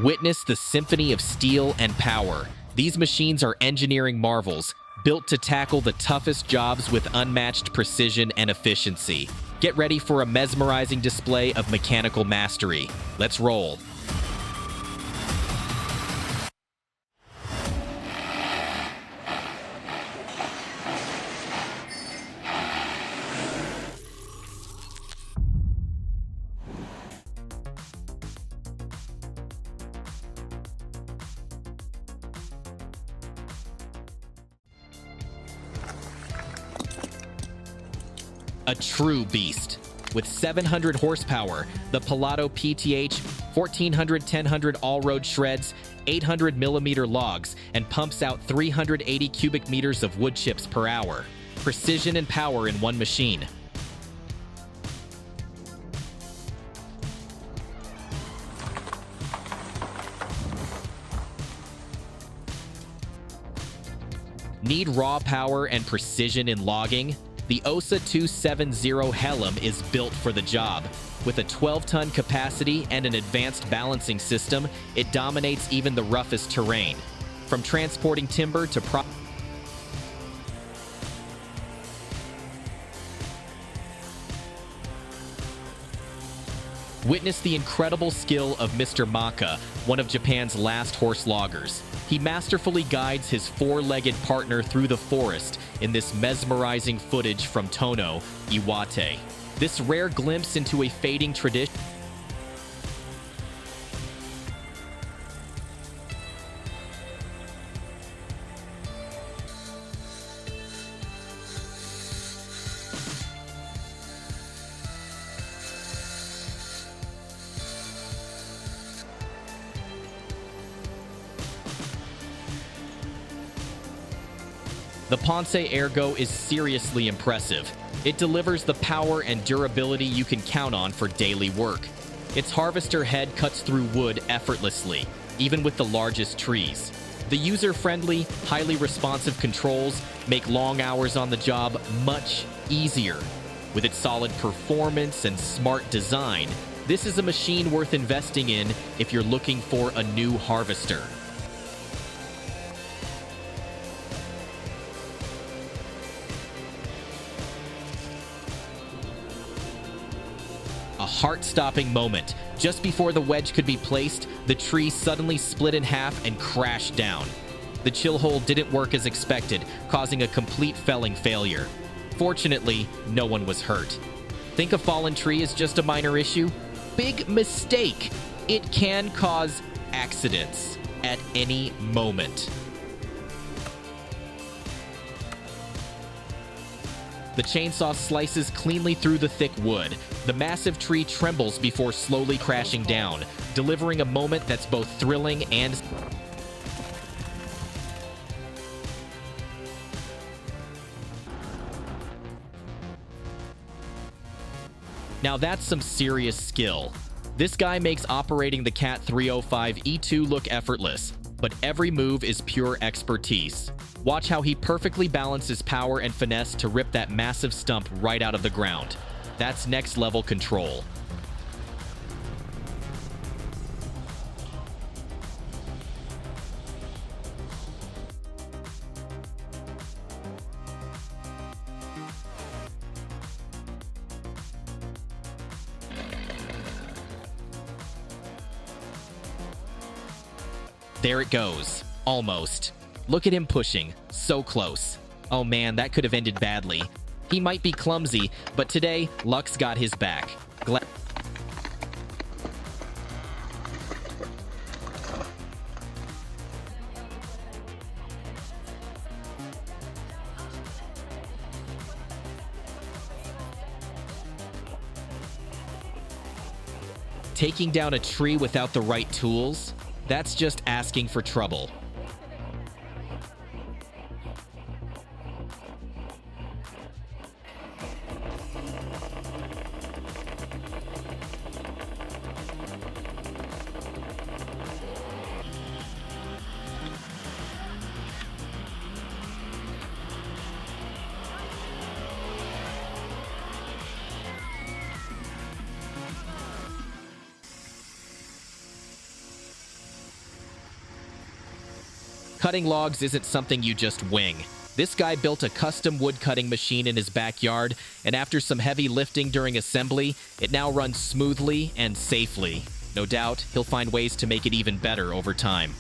Witness the symphony of steel and power. These machines are engineering marvels, built to tackle the toughest jobs with unmatched precision and efficiency. Get ready for a mesmerizing display of mechanical mastery. Let's roll. A true beast. With 700 horsepower, the Pilato PTH 1400 1000 all-road shreds 800mm logs and pumps out 380 cubic meters of wood chips per hour. Precision and power in one machine. Need raw power and precision in logging? The OSA 270 Helm is built for the job. With a 12-ton capacity and an advanced balancing system, it dominates even the roughest terrain. From transporting timber to Witness the incredible skill of Mr. Maka, one of Japan's last horse loggers. He masterfully guides his four-legged partner through the forest in this mesmerizing footage from Tono, Iwate. This rare glimpse into a fading tradition The Ponce Ergo is seriously impressive. It delivers the power and durability you can count on for daily work. Its harvester head cuts through wood effortlessly, even with the largest trees. The user-friendly, highly responsive controls make long hours on the job much easier. With its solid performance and smart design, this is a machine worth investing in if you're looking for a new harvester. A heart-stopping moment. Just before the wedge could be placed, the tree suddenly split in half and crashed down. The chill hole didn't work as expected, causing a complete felling failure. Fortunately, no one was hurt. Think a fallen tree is just a minor issue? Big mistake! It can cause accidents at any moment. The chainsaw slices cleanly through the thick wood. The massive tree trembles before slowly crashing down, delivering a moment that's both thrilling and... Now that's some serious skill. This guy makes operating the Cat 305 E2 look effortless, but every move is pure expertise. Watch how he perfectly balances power and finesse to rip that massive stump right out of the ground. That's next level control. There it goes. Almost. Look at him pushing. So close. Oh man, that could have ended badly. He might be clumsy, but today, luck's got his back. Taking down a tree without the right tools? That's just asking for trouble. Cutting logs isn't something you just wing. This guy built a custom woodcutting machine in his backyard, and after some heavy lifting during assembly, it now runs smoothly and safely. No doubt, he'll find ways to make it even better over time.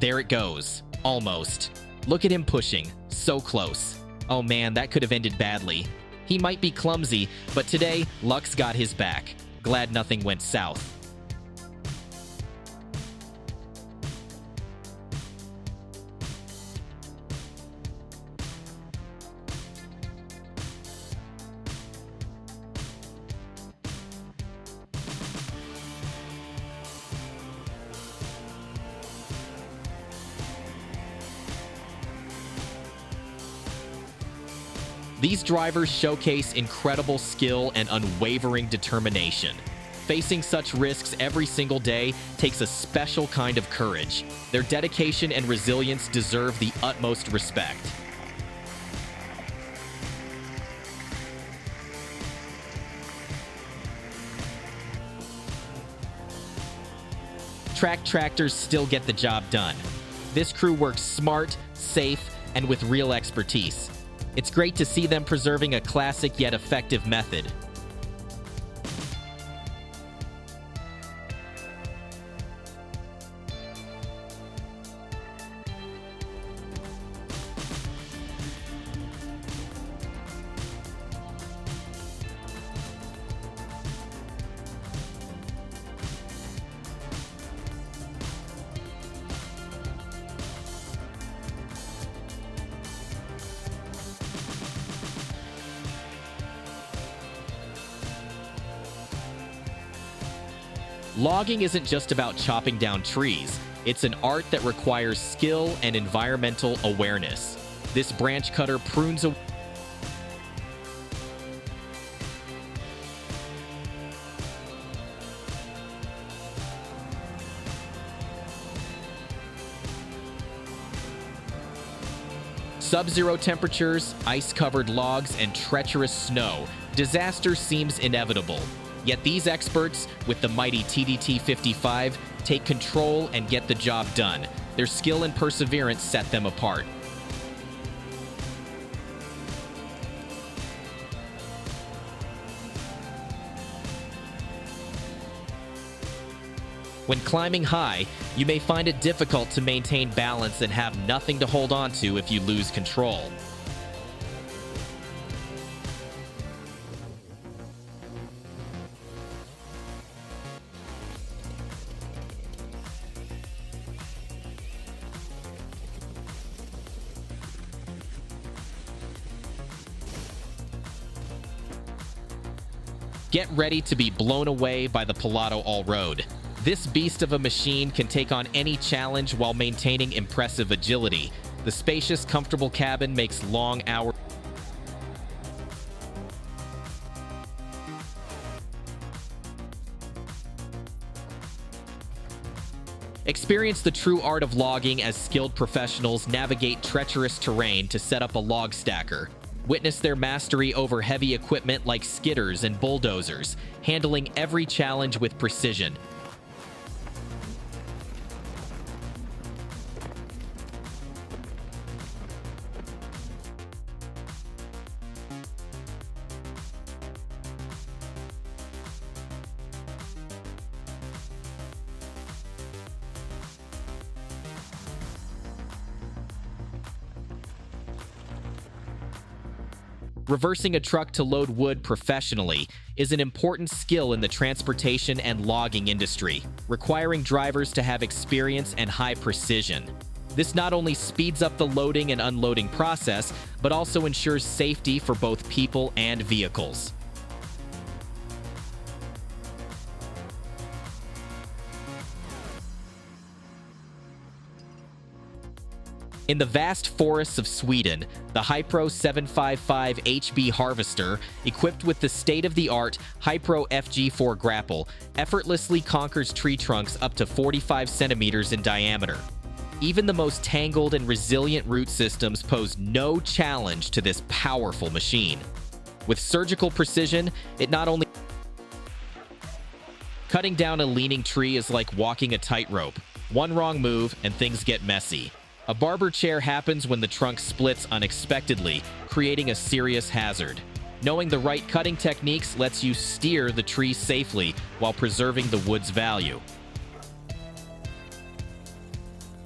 There it goes. Almost. Look at him pushing. So close. Oh man, that could have ended badly. He might be clumsy, but today, luck's got his back. Glad nothing went south. These drivers showcase incredible skill and unwavering determination. Facing such risks every single day takes a special kind of courage. Their dedication and resilience deserve the utmost respect. Track tractors still get the job done. This crew works smart, safe, and with real expertise. It's great to see them preserving a classic yet effective method. Logging isn't just about chopping down trees. It's an art that requires skill and environmental awareness. This branch cutter prunes a Sub-zero temperatures, ice-covered logs, and treacherous snow. Disaster seems inevitable. Yet these experts, with the mighty TDT-55, take control and get the job done. Their skill and perseverance set them apart. When climbing high, you may find it difficult to maintain balance and have nothing to hold on to if you lose control. Get ready to be blown away by the Pilato All-Road. This beast of a machine can take on any challenge while maintaining impressive agility. The spacious, comfortable cabin makes long hours. Experience the true art of logging as skilled professionals navigate treacherous terrain to set up a log stacker. Witness their mastery over heavy equipment like skidders and bulldozers, handling every challenge with precision. Reversing a truck to load wood professionally is an important skill in the transportation and logging industry, requiring drivers to have experience and high precision. This not only speeds up the loading and unloading process, but also ensures safety for both people and vehicles. In the vast forests of Sweden, the Hypro 755 HB harvester, equipped with the state-of-the-art Hypro FG4 grapple, effortlessly conquers tree trunks up to 45 centimeters in diameter. Even the most tangled and resilient root systems pose no challenge to this powerful machine. With surgical precision, it not only... Cutting down a leaning tree is like walking a tightrope. One wrong move and things get messy. A barber chair happens when the trunk splits unexpectedly, creating a serious hazard. Knowing the right cutting techniques lets you steer the tree safely while preserving the wood's value.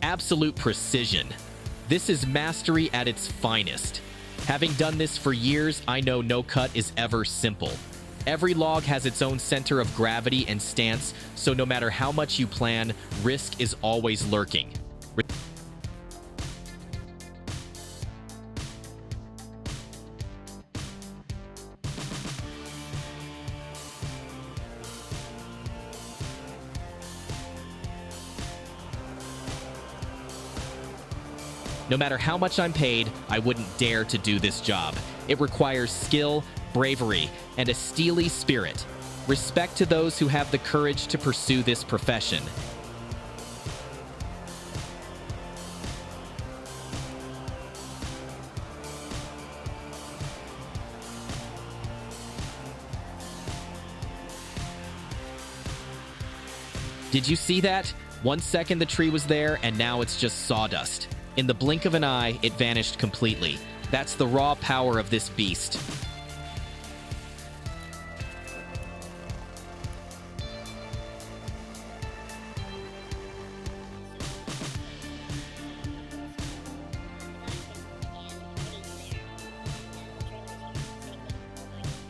Absolute precision. This is mastery at its finest. Having done this for years, I know no cut is ever simple. Every log has its own center of gravity and stance, so no matter how much you plan, risk is always lurking. No matter how much I'm paid, I wouldn't dare to do this job. It requires skill, bravery, and a steely spirit. Respect to those who have the courage to pursue this profession. Did you see that? 1 second the tree was there, and now it's just sawdust. In the blink of an eye, it vanished completely. That's the raw power of this beast.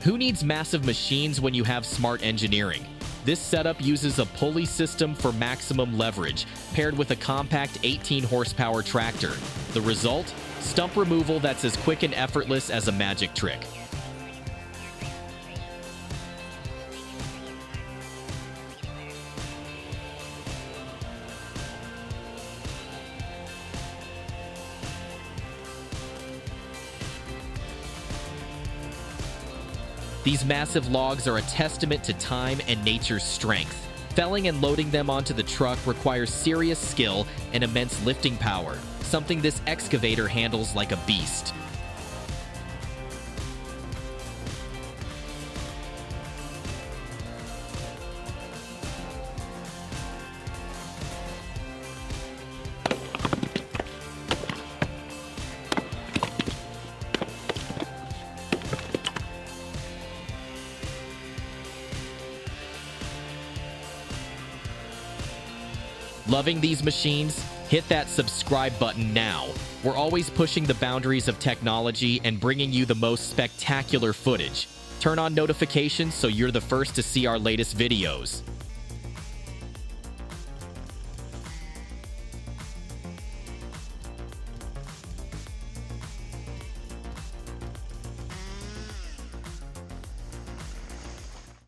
Who needs massive machines when you have smart engineering? This setup uses a pulley system for maximum leverage, paired with a compact 18-horsepower tractor. The result? Stump removal that's as quick and effortless as a magic trick. These massive logs are a testament to time and nature's strength. Felling and loading them onto the truck requires serious skill and immense lifting power, something this excavator handles like a beast. Loving these machines? Hit that subscribe button now. We're always pushing the boundaries of technology and bringing you the most spectacular footage. Turn on notifications so you're the first to see our latest videos.